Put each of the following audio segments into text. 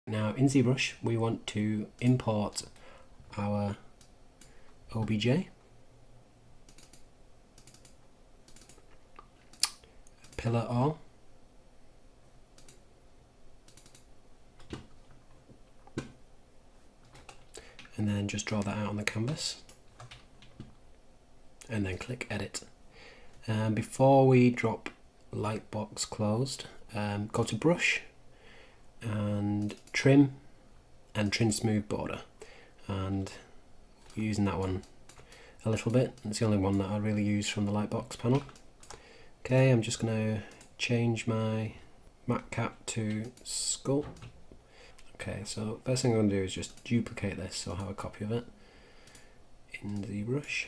Now in Zbrush we want to import our OBJ, pillar all, and then just draw that out on the canvas and then click edit. Before we drop lightbox closed, go to brush and trim smooth border, and using that one a little bit. It's the only one that I really use from the lightbox panel. Okay, I'm just going to change my matte cap to sculpt. Okay, so first thing I'm going to do is just duplicate this so I have a copy of it in Zbrush.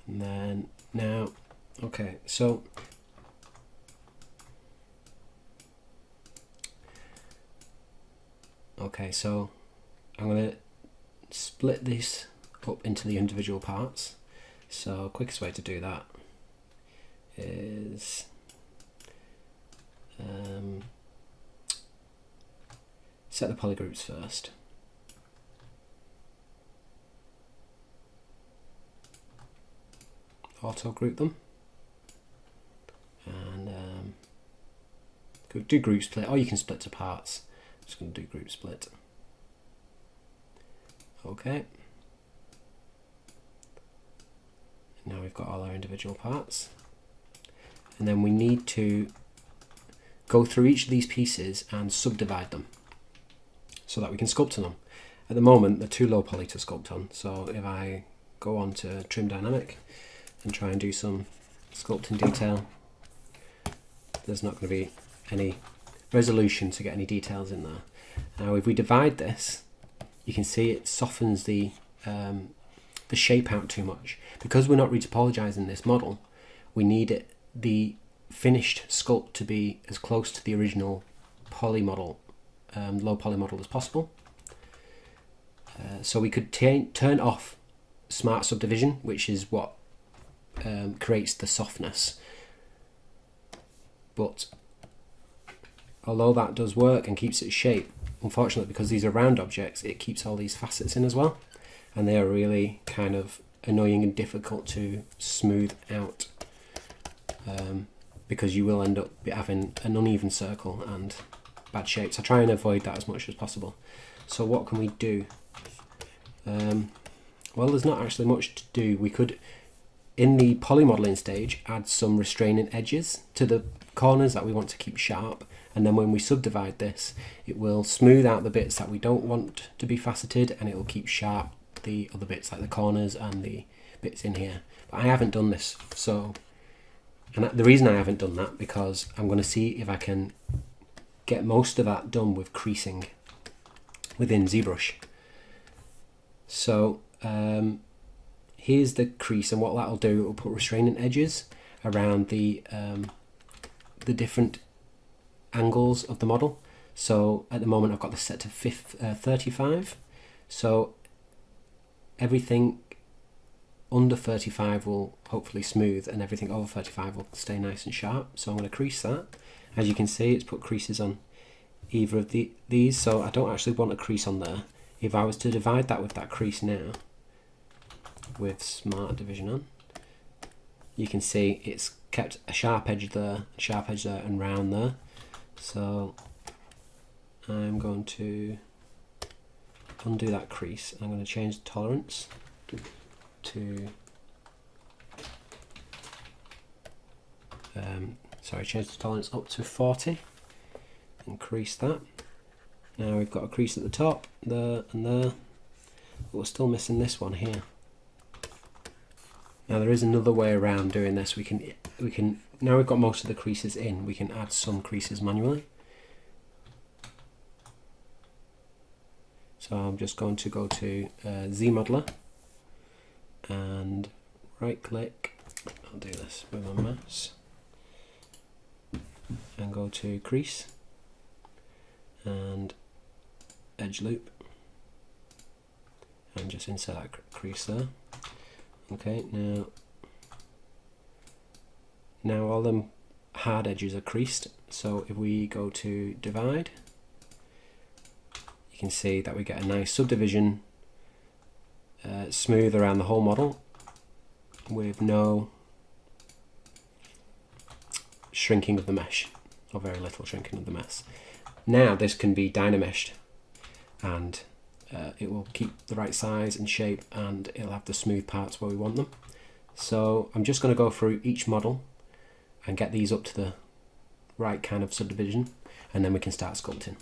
And then now, okay, so I'm going to split this up into the individual parts. So quickest way to do that is set the polygroups first. Auto group them and do group split, or you can split to parts. I'm just going to do group split. Okay. Now we've got all our individual parts, and then we need to go through each of these pieces and subdivide them so that we can sculpt on them. At the moment they're too low poly to sculpt on, so if I go on to trim dynamic and try and do some sculpting detail, there's not going to be any resolution to get any details in there. Now if we divide this, you can see it softens the shape out too much. Because we're not retopologizing this model, we need the finished sculpt to be as close to the original poly model, low poly model as possible. So we could turn off smart subdivision, which is what creates the softness. But although that does work and keeps its shape, unfortunately, because these are round objects, it keeps all these facets in as well, and they are really kind of annoying and difficult to smooth out, because you will end up having an uneven circle and bad shapes. I try and avoid that as much as possible. So what can we do? Well, there's not actually much to do. We could, in the poly modeling stage, add some restraining edges to the corners that we want to keep sharp, and then when we subdivide this, it will smooth out the bits that we don't want to be faceted, and it will keep sharp the other bits like the corners and the bits in here. But I haven't done this, so, and the reason I haven't done that, because I'm going to see if I can get most of that done with creasing within Zbrush. So here's the crease, and what that'll do, it will put restraining edges around the different angles of the model. So at the moment I've got this set to 35, so everything under 35 will hopefully smooth, and everything over 35 will stay nice and sharp. So I'm going to crease that. As you can see, it's put creases on either of these, so I don't actually want a crease on there. If I was to divide that with that crease now, with smart division on, you can see it's kept a sharp edge there, and round there. So I'm going to undo that crease. I'm going to change the tolerance to change the tolerance up to 40, increase that. Now we've got a crease at the top, there and there, but we're still missing this one here. Now there is another way around doing this. We can now we've got most of the creases in, we can add some creases manually. So I'm just going to go to Z Modular and right click, I'll do this with my mouse, and go to crease and edge loop, and just insert that crease there. Okay, now all them hard edges are creased. So if we go to divide, you can see that we get a nice subdivision, smooth around the whole model with no shrinking of the mesh, or very little shrinking of the mesh. Now this can be Dynameshed, and it will keep the right size and shape, and it'll have the smooth parts where we want them. So I'm just going to go through each model and get these up to the right kind of subdivision, and then we can start sculpting.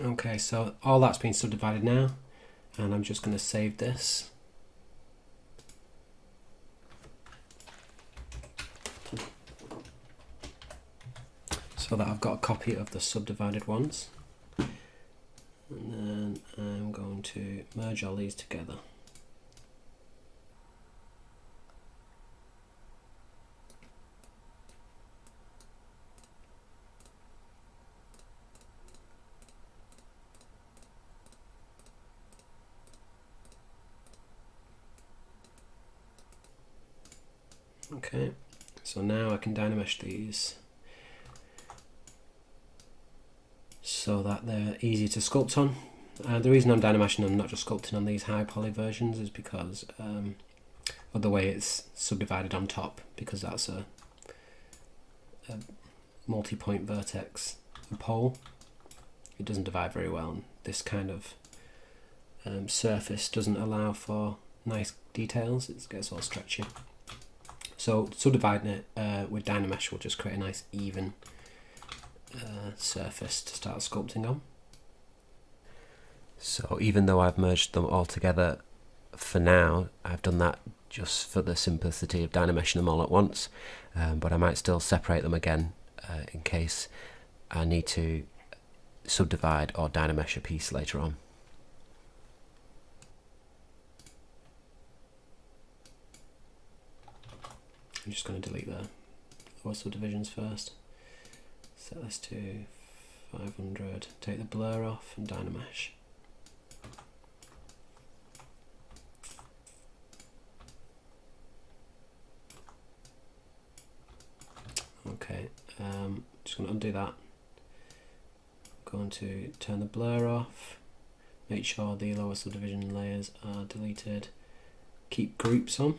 Okay, so all that's been subdivided now, and I'm just going to save this. So that I've got a copy of the subdivided ones. And then I'm going to merge all these together. Okay, so now I can Dynamesh these so that they're easy to sculpt on. The reason I'm Dynameshing them, not just sculpting on these high poly versions, is because of the way it's subdivided on top, because that's a multi-point vertex pole. It doesn't divide very well, and this kind of surface doesn't allow for nice details. It gets all stretchy. So subdividing it with Dynamesh will just create a nice even surface to start sculpting on. So even though I've merged them all together for now, I've done that just for the simplicity of Dynameshing them all at once, but I might still separate them again in case I need to subdivide or Dynamesh a piece later on. I'm just going to delete the lower subdivisions first. Set this to 500, take the blur off and Dynamesh. Okay, just going to undo that. Going to turn the blur off, make sure the lower subdivision layers are deleted, keep groups on,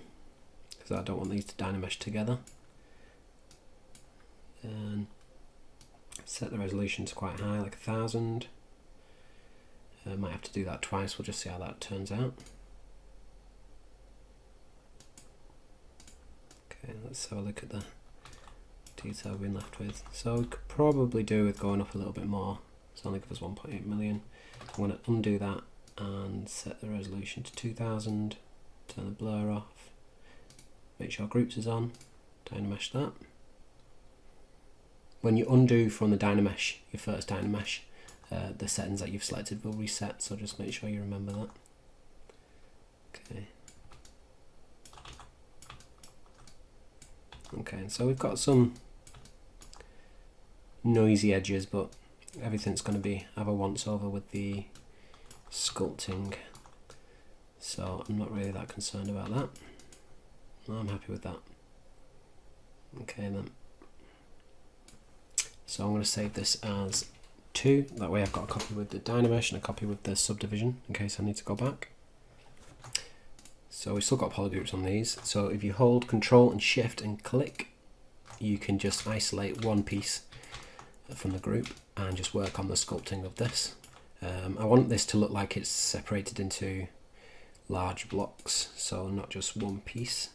because I don't want these to Dynamesh together. And set the resolution to quite high, like 1000. Might have to do that twice, we'll just see how that turns out. Okay, let's have a look at the detail we've been left with. So we could probably do with going up a little bit more. It's only give us 1.8 million. I'm going to undo that and set the resolution to 2000, turn the blur off, make sure groups is on, Dynamesh that. When you undo from the Dynamesh, your first Dynamesh, the settings that you've selected will reset, so just make sure you remember that. Okay. Okay, so we've got some noisy edges, but everything's going to have a once over with the sculpting, so I'm not really that concerned about that. I'm happy with that. Okay then. So I'm going to save this as 2, that way I've got a copy with the Dynamesh and a copy with the Subdivision in case I need to go back. So we've still got polygroups on these, so if you hold Control and Shift and click, you can just isolate one piece from the group and just work on the sculpting of this. I want this to look like it's separated into large blocks, so not just one piece.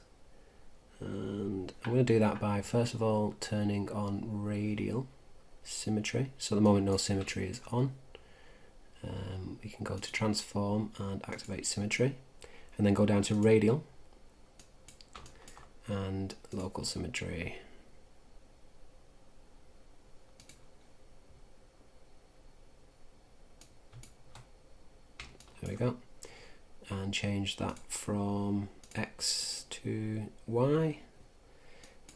And I'm going to do that by first of all turning on Radial symmetry. So at the moment no symmetry is on. We can go to transform and activate symmetry, and then go down to Radial and local symmetry. There we go, and change that from X to Y.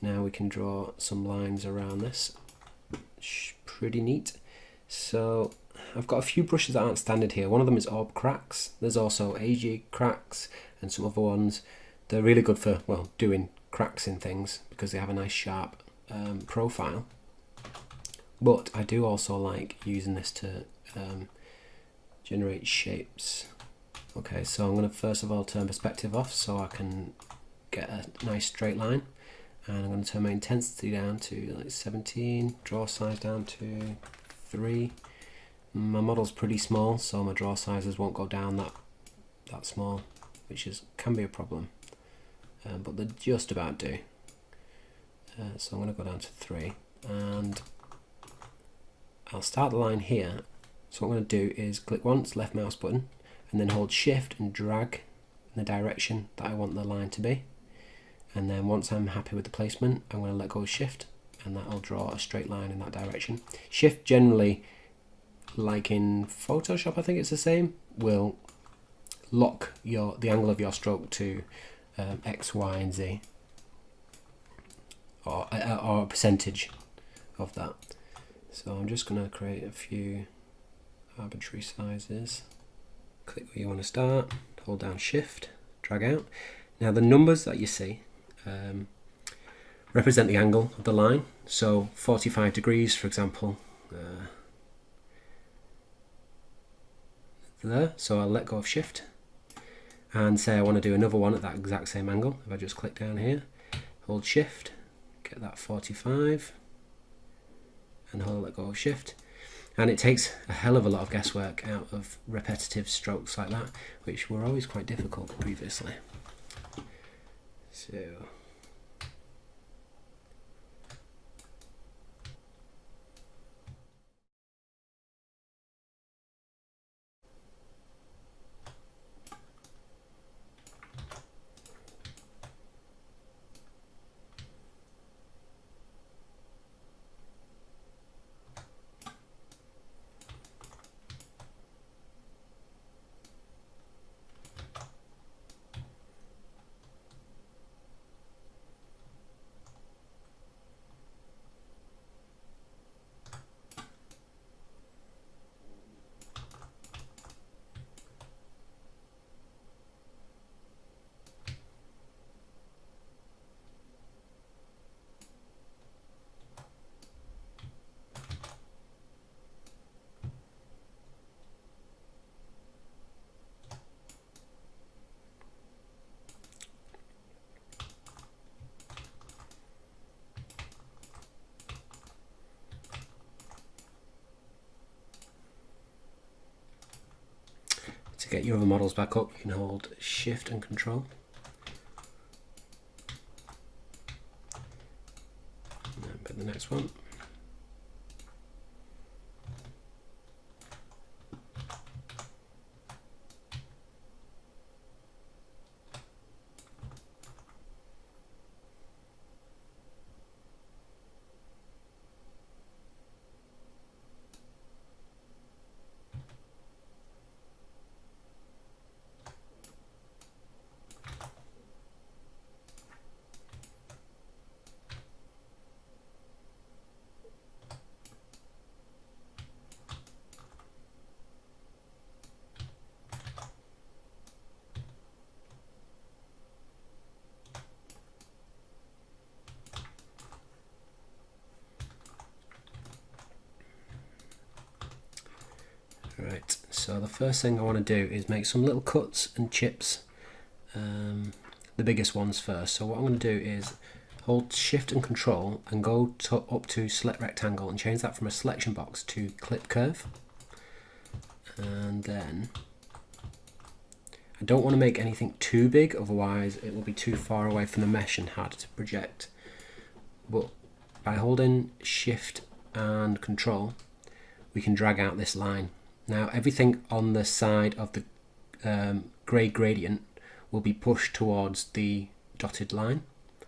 Now we can draw some lines around this. Pretty neat. So I've got a few brushes that aren't standard here. One of them is Orb Cracks. There's also AG Cracks and some other ones. They're really good for, well, doing cracks in things because they have a nice sharp profile. But I do also like using this to generate shapes. Okay, so I'm going to first of all turn perspective off so I can get a nice straight line, and I'm going to turn my intensity down to like 17, draw size down to 3. My model's pretty small, so my draw sizes won't go down that small, which can be a problem, but they just about do. So I'm going to go down to 3, and I'll start the line here. So what I'm going to do is click once, left mouse button, and then hold Shift and drag in the direction that I want the line to be. And then once I'm happy with the placement, I'm going to let go of Shift, and that will draw a straight line in that direction. Shift generally, like in Photoshop I think it's the same, will lock the angle of your stroke to X, Y and Z, or a percentage of that. So I'm just going to create a few arbitrary sizes. Click where you want to start, hold down Shift, drag out. Now the numbers that you see represent the angle of the line. So 45 degrees, for example, there. So I'll let go of Shift and say I want to do another one at that exact same angle. If I just click down here, hold Shift, get that 45, and let go of Shift. And it takes a hell of a lot of guesswork out of repetitive strokes like that, which were always quite difficult previously. So get your other models back up, you can hold Shift and Control. And then put the next one. Right, so the first thing I want to do is make some little cuts and chips, the biggest ones first. So what I'm going to do is hold Shift and Control and go up to Select Rectangle and change that from a selection box to Clip Curve. And then I don't want to make anything too big, otherwise it will be too far away from the mesh and harder to project. But by holding Shift and Control, we can drag out this line. Now everything on the side of the grade gradient will be pushed towards the dotted line.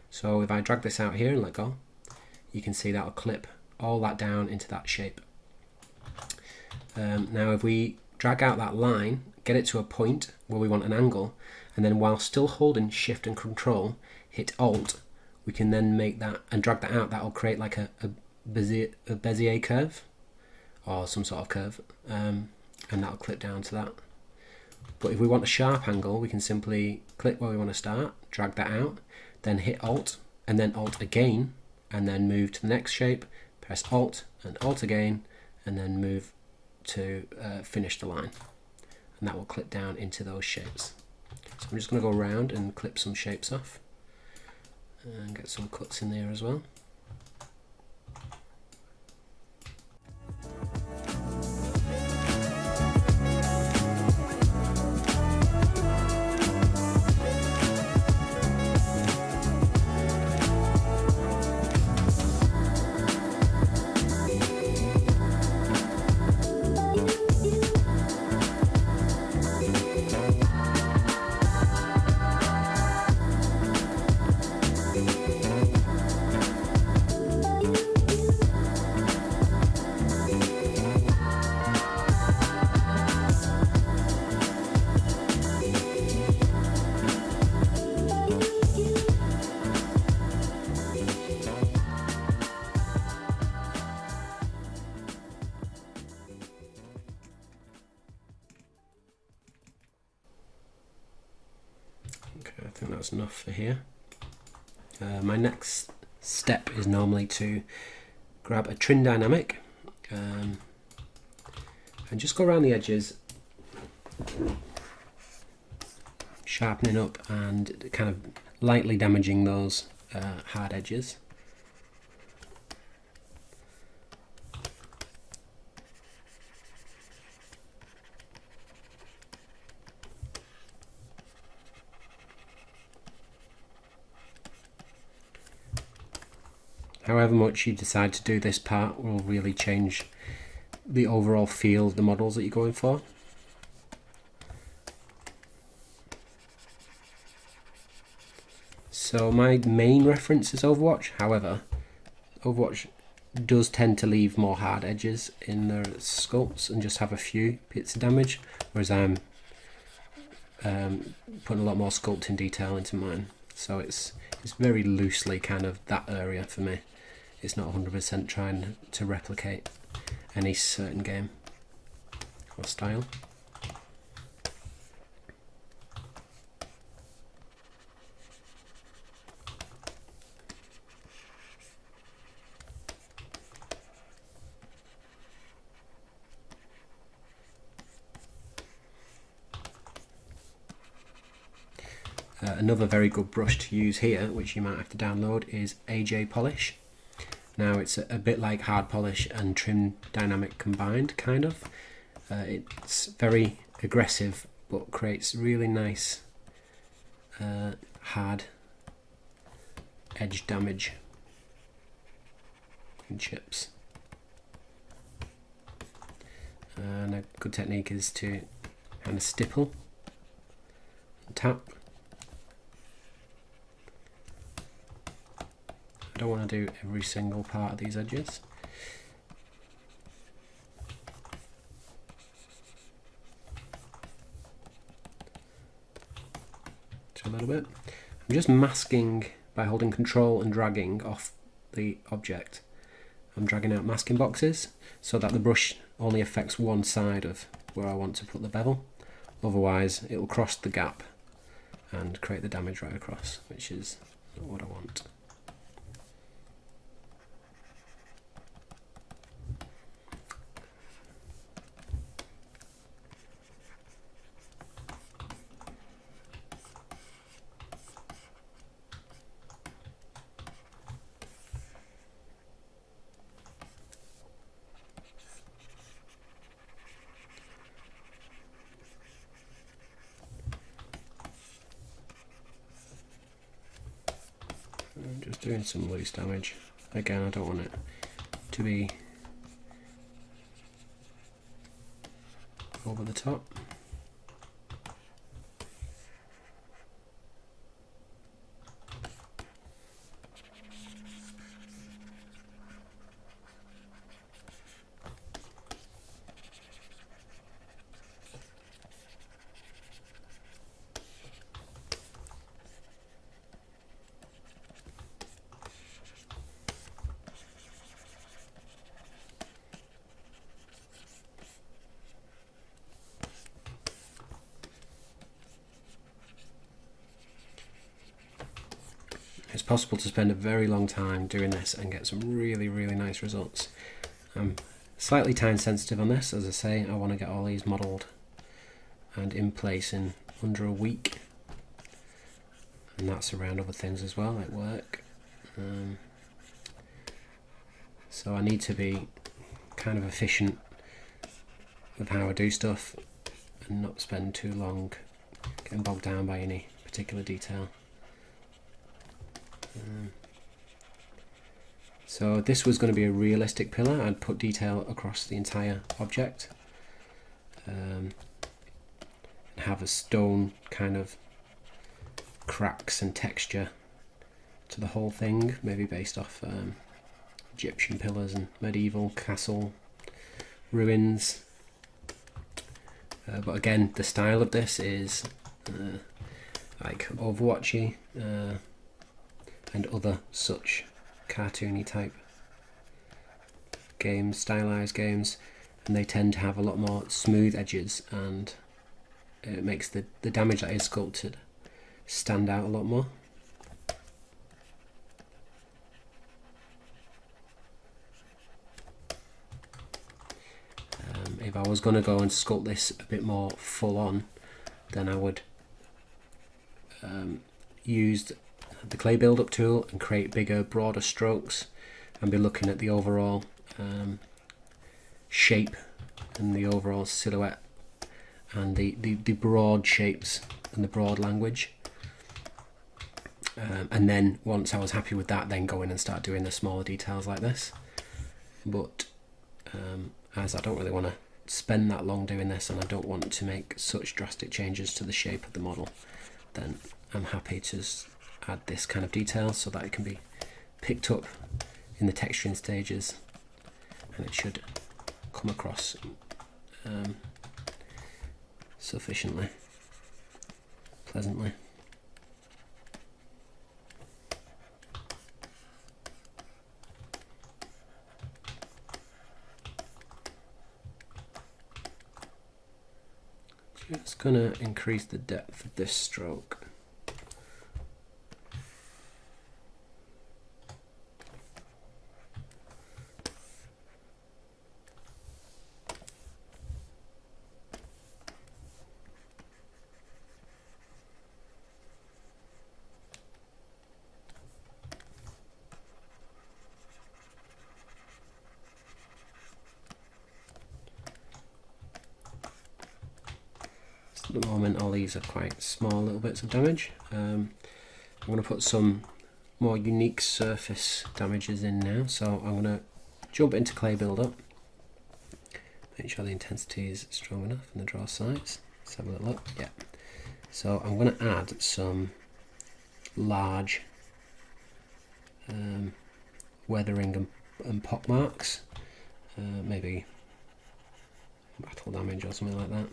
So if I drag this out here and let go, you can see that'll clip all that down into that shape. Now if we drag out that line, get it to a point where we want an angle, and then while still holding Shift and Control, hit Alt, we can then make that and drag that out. That'll create like a Bezier curve, or some sort of curve, and that'll clip down to that. But if we want a sharp angle, we can simply click where we want to start, drag that out, then hit Alt, and then Alt again, and then move to the next shape, press Alt and Alt again, and then move to finish the line. And that will clip down into those shapes. So I'm just going to go around and clip some shapes off, and get some cuts in there as well. I think that's enough for here. My next step is normally to grab a trim dynamic and just go around the edges, sharpening up and kind of lightly damaging those hard edges. However much you decide to do this part will really change the overall feel of the models that you're going for. So my main reference is Overwatch. However, Overwatch does tend to leave more hard edges in their sculpts and just have a few bits of damage, whereas I'm putting a lot more sculpting detail into mine. So it's very loosely kind of that area for me. It's not 100% trying to replicate any certain game or style. Another very good brush to use here, which you might have to download, is AJ Polish. Now it's a bit like hard polish and trim dynamic combined, kind of. It's very aggressive but creates really nice hard edge damage in chips. And a good technique is to kind of stipple and tap. I don't want to do every single part of these edges. A little bit. I'm just masking by holding Control and dragging off the object. I'm dragging out masking boxes so that the brush only affects one side of where I want to put the bevel. Otherwise it will cross the gap and create the damage right across, which is not what I want. I'm just doing some loose damage. Again, I don't want it to be over the top. It's possible to spend a very long time doing this and get some really nice results. I'm slightly time sensitive on this, as I say. I want to get all these modelled and in place in under a week, and that's around other things as well, like work. So I need to be kind of efficient with how I do stuff and not spend too long getting bogged down by any particular detail. So this was going to be a realistic pillar. I'd put detail across the entire object and have a stone kind of cracks and texture to the whole thing, maybe based off Egyptian pillars and medieval castle ruins. But again, the style of this is like Overwatchy and other such cartoony type games, stylized games, and they tend to have a lot more smooth edges, and it makes the damage that is sculpted stand out a lot more. If I was going to go and sculpt this a bit more full on, then I would use the clay build-up tool and create bigger, broader strokes, and be looking at the overall shape and the overall silhouette and the broad shapes and the broad language. And then once I was happy with that, then go in and start doing the smaller details like this. But as I don't really want to spend that long doing this, and I don't want to make such drastic changes to the shape of the model, then I'm happy to add this kind of detail so that it can be picked up in the texturing stages, and it should come across sufficiently pleasantly. Just gonna increase the depth of this stroke. at the moment all these are quite small little bits of damage. I'm going to put some more unique surface damages in now, so I'm going to jump into clay build-up, make sure the intensity is strong enough in the draw size. Let's have a little look. Yeah. So I'm going to add some large weathering and pop marks, maybe battle damage or something like that.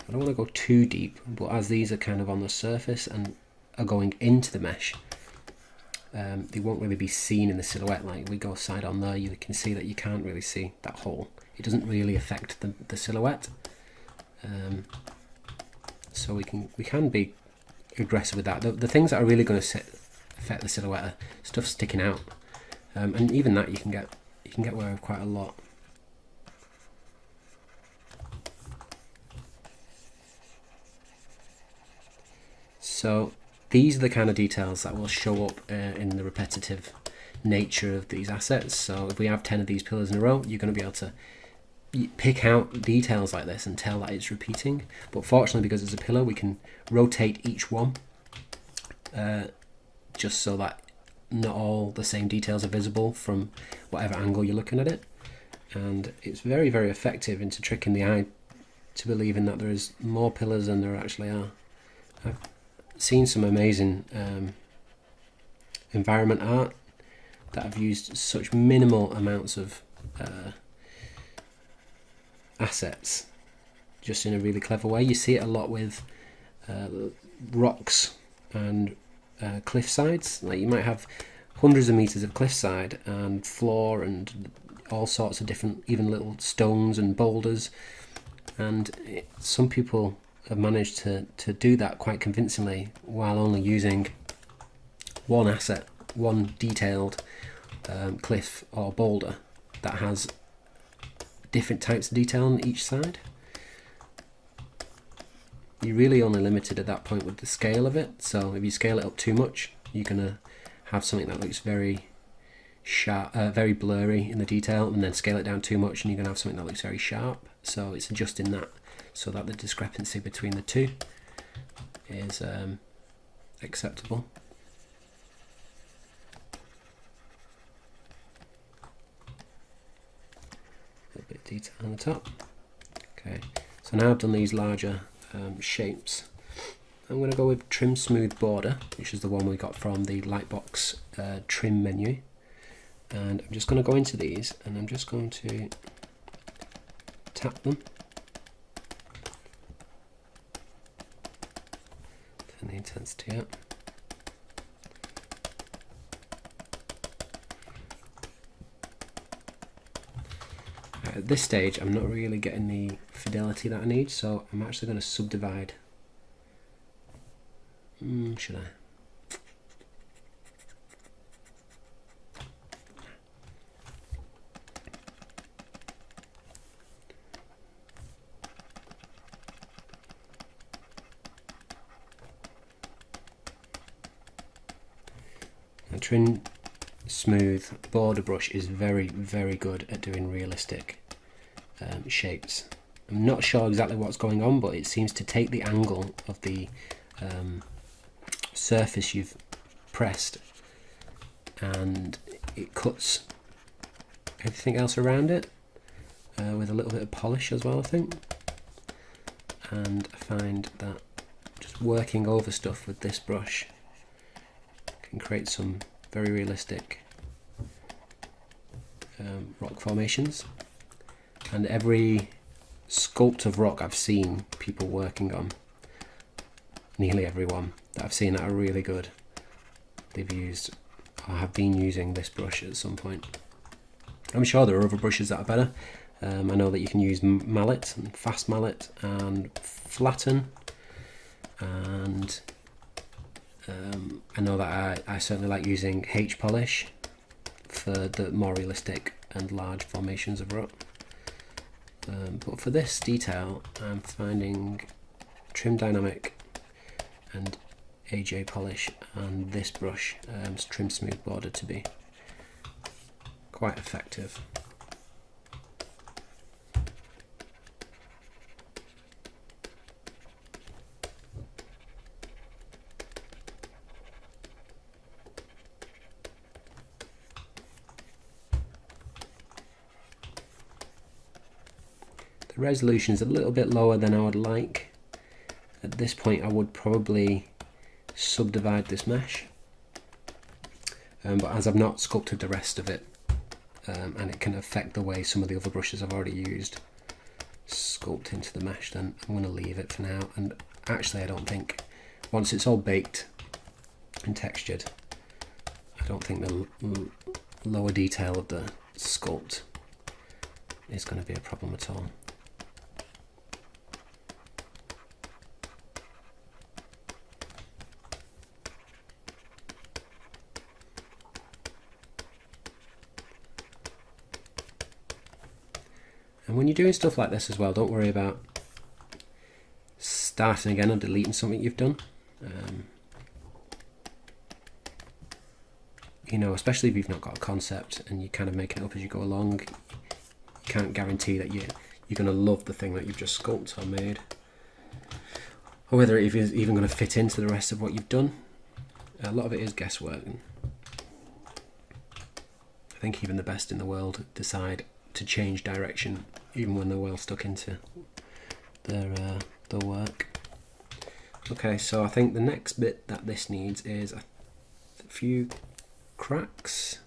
I don't want to go too deep, but as these are kind of on the surface and are going into the mesh, they won't really be seen in the silhouette. Like we go side on there, you can see that you can't really see that hole. It doesn't really affect the silhouette, so we can be aggressive with that. The things that are really going to affect the silhouette are stuff sticking out, and even that you can get away with quite a lot. So these are the kind of details that will show up in the repetitive nature of these assets. So if we have 10 of these pillars in a row, you're going to be able to pick out details like this and tell that it's repeating. But fortunately, because it's a pillar, we can rotate each one just so that not all the same details are visible from whatever angle you're looking at it. And it's very, very effective into tricking the eye to believing that there is more pillars than there actually are. I've seen some amazing environment art that have used such minimal amounts of assets just in a really clever way. You see it a lot with rocks and cliff sides. Like you might have hundreds of meters of cliffside and floor and all sorts of different, even little stones and boulders, and some people have managed to do that quite convincingly while only using one asset, one detailed cliff or boulder that has different types of detail on each side. You're really only limited at that point with the scale of it, so if you scale it up too much, you're going to have something that looks very sharp, very blurry in the detail, and then scale it down too much and you're going to have something that looks very sharp. So it's adjusting that so that the discrepancy between the two is acceptable. A bit of detail on the top. Okay, so now I've done these larger shapes. I'm going to go with Trim Smooth Border, which is the one we got from the Lightbox trim menu. And I'm just going to go into these and I'm just going to tap them. Turn the intensity up. At this stage I'm not really getting the fidelity that I need, so I'm actually going to subdivide. Should I? A Trim Smooth Border brush is very, very good at doing realistic shapes. I'm not sure exactly what's going on, but it seems to take the angle of the surface you've pressed and it cuts everything else around it with a little bit of polish as well, I think. And I find that just working over stuff with this brush can create some very realistic rock formations. And every sculpt of rock I've seen people working on, nearly everyone that I've seen that are really good, they've used or have been using this brush at some point. I'm sure there are other brushes that are better. I know that you can use mallet and fast mallet and flatten, and I know that I certainly like using H polish for the more realistic and large formations of rock. But for this detail I'm finding Trim Dynamic and AJ polish and this brush, trim smooth border, to be quite effective. The resolution is a little bit lower than I would like. At this point I would probably subdivide this mesh, but as I've not sculpted the rest of it, and it can affect the way some of the other brushes I've already used sculpt into the mesh, then I'm going to leave it for now. And actually I don't think, once it's all baked and textured, I don't think the lower detail of the sculpt is going to be a problem at all. And when you're doing stuff like this as well, don't worry about starting again or deleting something you've done. You know, especially if you've not got a concept and you're kind of making it up as you go along, you can't guarantee that you're going to love the thing that you've just sculpted or made, or whether it is even going to fit into the rest of what you've done. A lot of it is guesswork. I think even the best in the world decide to change direction even when they're well stuck into their work. Okay, so I think the next bit that this needs is a few cracks.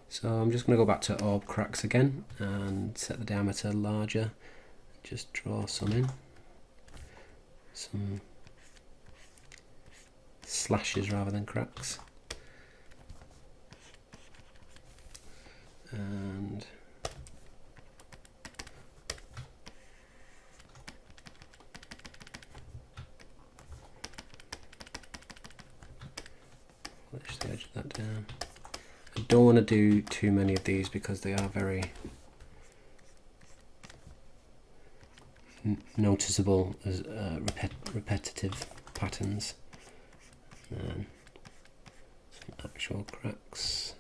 So I'm just going to go back to orb cracks again and set the diameter larger. Just draw some in, some slashes rather than cracks, and push the edge of that down. I don't want to do too many of these because they are very noticeable as repetitive patterns. Some actual cracks.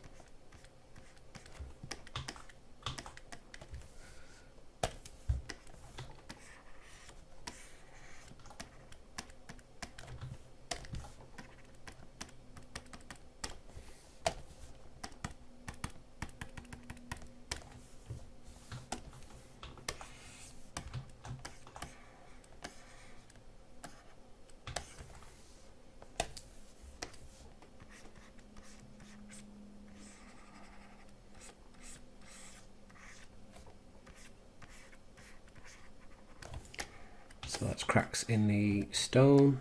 So that's cracks in the stone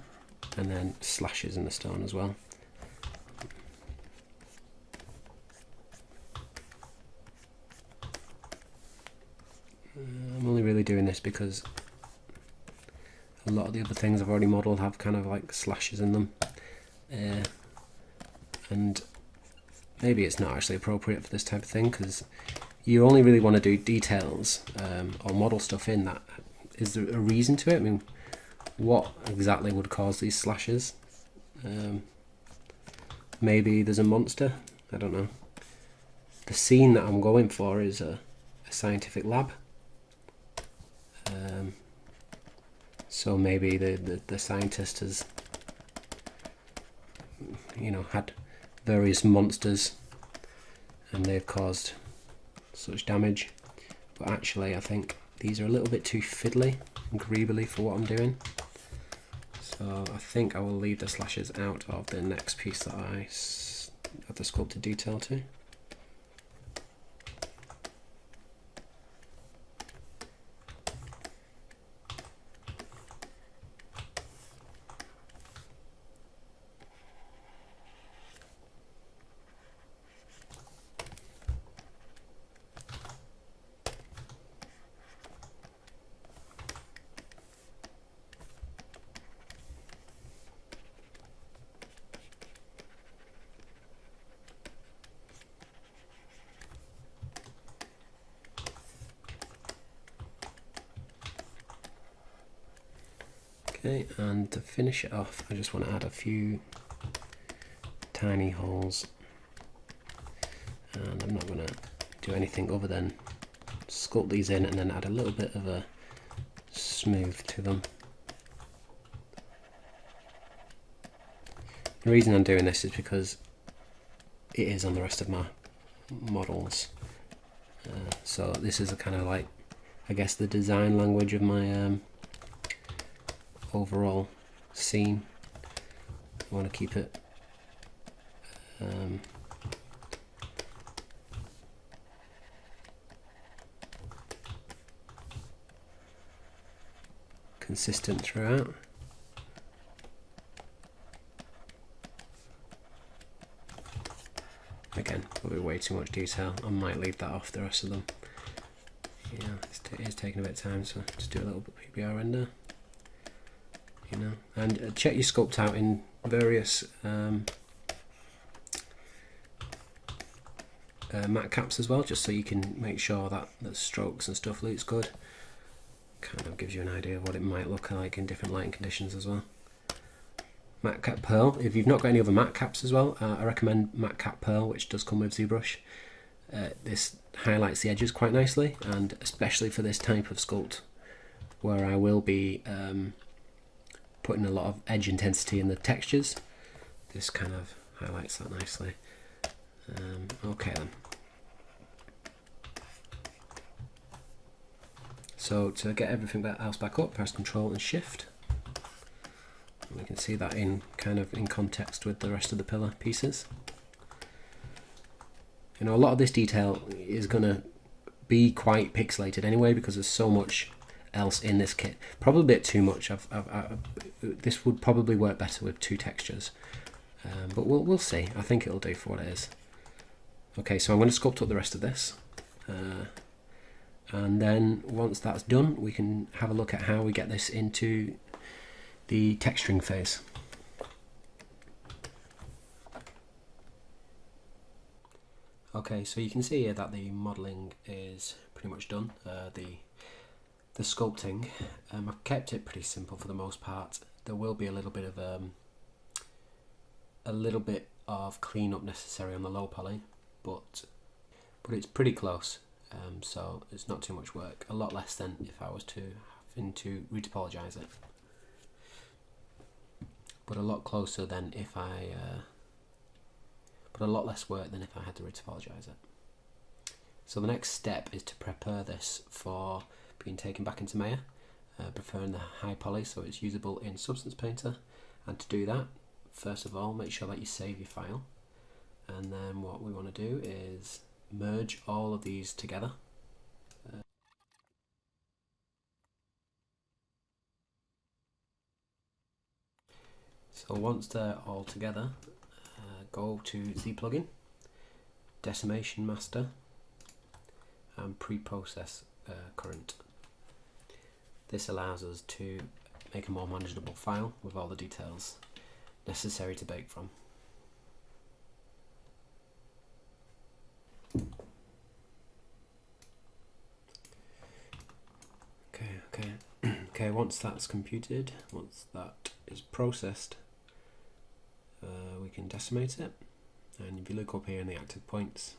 and then slashes in the stone as well. I'm only really doing this because a lot of the other things I've already modelled have kind of like slashes in them, and maybe it's not actually appropriate for this type of thing because you only really want to do details or model stuff in that. Is there a reason to it? I mean, what exactly would cause these slashes? Maybe there's a monster, I don't know. The scene that I'm going for is a scientific lab. So maybe the scientist has, you know, had various monsters and they've caused such damage. But actually I think these are a little bit too fiddly and greebly for what I'm doing. So I think I will leave the slashes out of the next piece that I add the sculpted detail to. Okay, and to finish it off, I just want to add a few tiny holes, and I'm not going to do anything other than sculpt these in and then add a little bit of a smooth to them. The reason I'm doing this is because it is on the rest of my models. So this is a kind of like, I guess, the design language of my overall scene. I want to keep it consistent throughout. Again, probably way too much detail. I might leave that off the rest of them. Yeah, it is taking a bit of time, so just do a little bit of PBR render. You know, and check your sculpt out in various matte caps as well, just so you can make sure that the strokes and stuff looks good. Kind of gives you an idea of what it might look like in different lighting conditions as well. Matte Cap Pearl. If you've not got any other matte caps as well, I recommend Matte Cap Pearl, which does come with Zbrush. This highlights the edges quite nicely, and especially for this type of sculpt, where I will be putting a lot of edge intensity in the textures, this kind of highlights that nicely. Okay then. So to get everything else back up, press Control and Shift. We can see that in kind of in context with the rest of the pillar pieces. You know, a lot of this detail is going to be quite pixelated anyway, because there's so much else in this kit. Probably a bit too much. This would probably work better with 2 textures, but we'll see. I think it'll do for what it is. Okay, so I'm going to sculpt up the rest of this, and then once that's done, we can have a look at how we get this into the texturing phase. Okay, so you can see here that the modelling is pretty much done. The sculpting, I've kept it pretty simple for the most part. There will be a little bit of cleanup necessary on the low poly, but it's pretty close. So it's not too much work. A lot less than if I was to having to retopologize it, but a lot closer than if I. But a lot less work than if I had to retopologize it. So the next step is to prepare this for being taken back into Maya, preferring the high poly so it's usable in Substance Painter. And to do that, first of all, make sure that you save your file, and then what we want to do is merge all of these together. So once they're all together, go to Z plugin, Decimation Master, and pre-process current. This allows us to make a more manageable file with all the details necessary to bake from. Okay, once that's computed, once that is processed, we can decimate it, and if you look up here in the active points,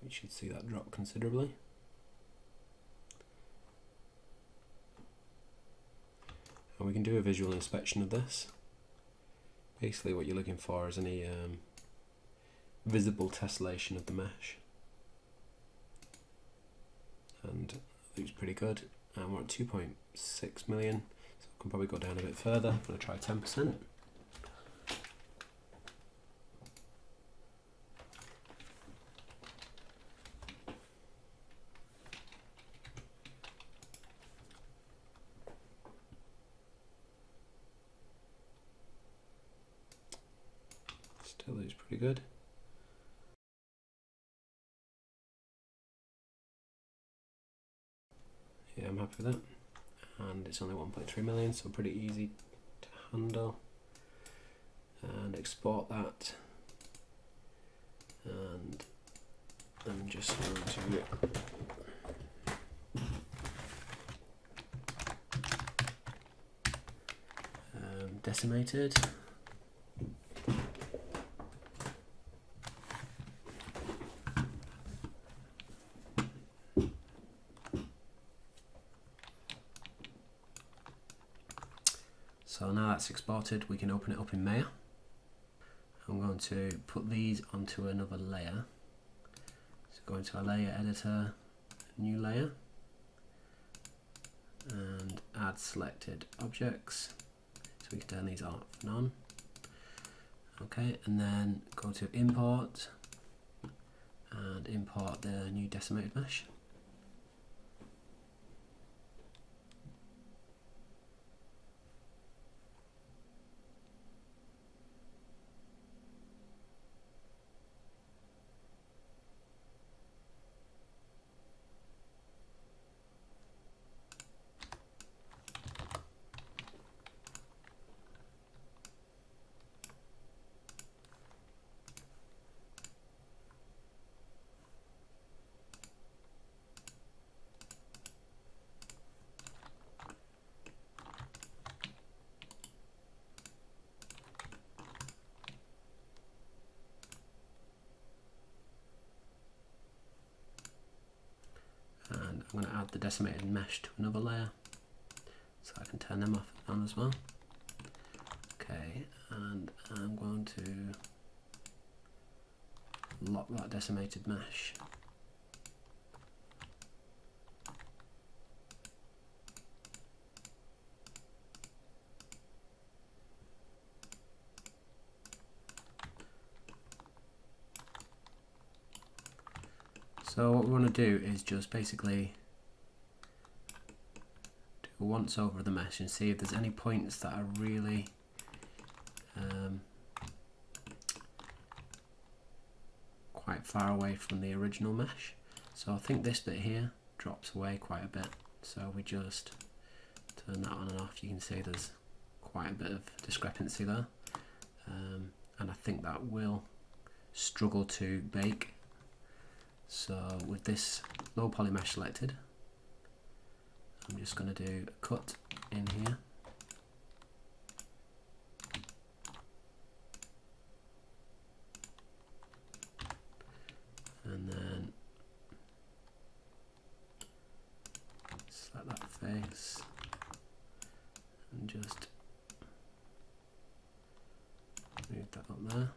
you should see that drop considerably. And we can do a visual inspection of this. Basically what you're looking for is any visible tessellation of the mesh, and it looks pretty good. And we're at 2.6 million, so I can probably go down a bit further. I'm going to try 10%. Still looks pretty good. Yeah, I'm happy with that. And it's only 1.3 million, so pretty easy to handle. And export that. And I'm just going to decimated. So now that's exported, we can open it up in Maya. I'm going to put these onto another layer. So go into our layer editor, new layer, and add selected objects. So we can turn these off and on. Okay, and then go to import and import the new decimated mesh. And I'm going to add the decimated mesh to another layer so I can turn them off and on as well. Okay, and I'm going to lock that decimated mesh. So what we want to do is just basically do a once over of the mesh and see if there's any points that are really quite far away from the original mesh. So I think this bit here drops away quite a bit. So we just turn that on and off. You can see there's quite a bit of discrepancy there. And I think that will struggle to bake. So with this low poly mesh selected, I'm just going to do a cut in here. And then select that face and just move that up there.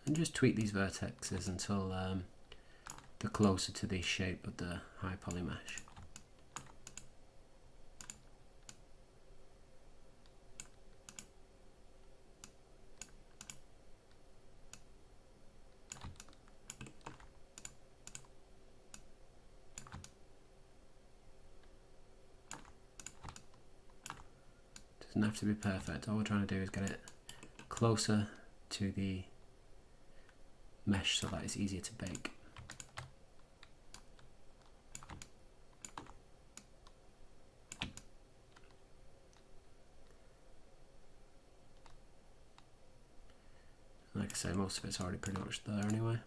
And just tweak these vertexes until they're closer to the shape of the high poly mesh. Doesn't have to be perfect. All we're trying to do is get it closer to the mesh so that it's easier to bake. Like I say, most of it's already pretty much there anyway.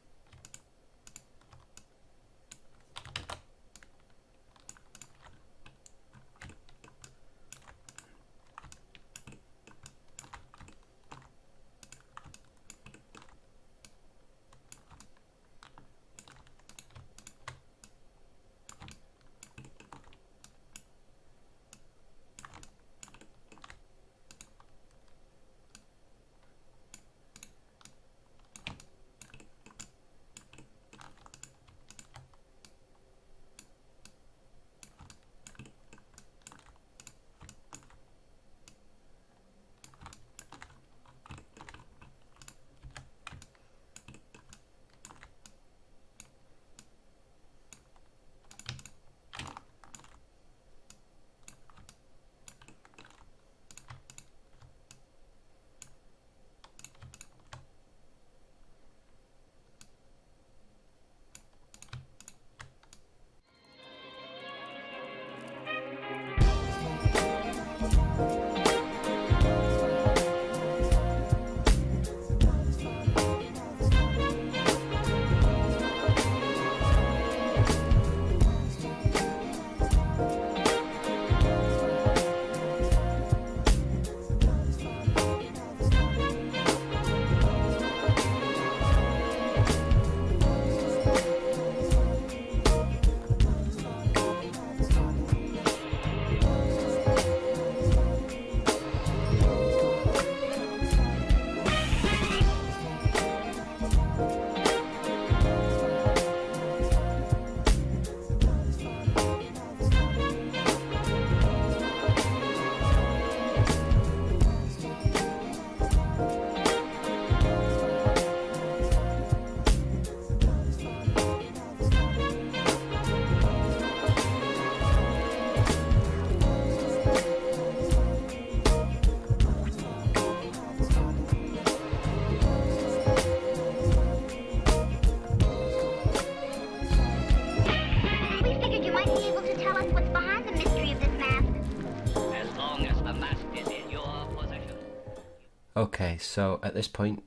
Okay, so at this point,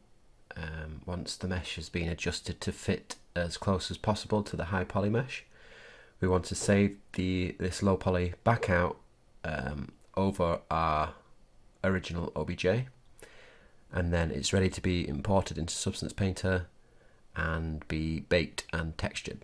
once the mesh has been adjusted to fit as close as possible to the high poly mesh, we want to save this low poly back out over our original OBJ, and then it's ready to be imported into Substance Painter and be baked and textured.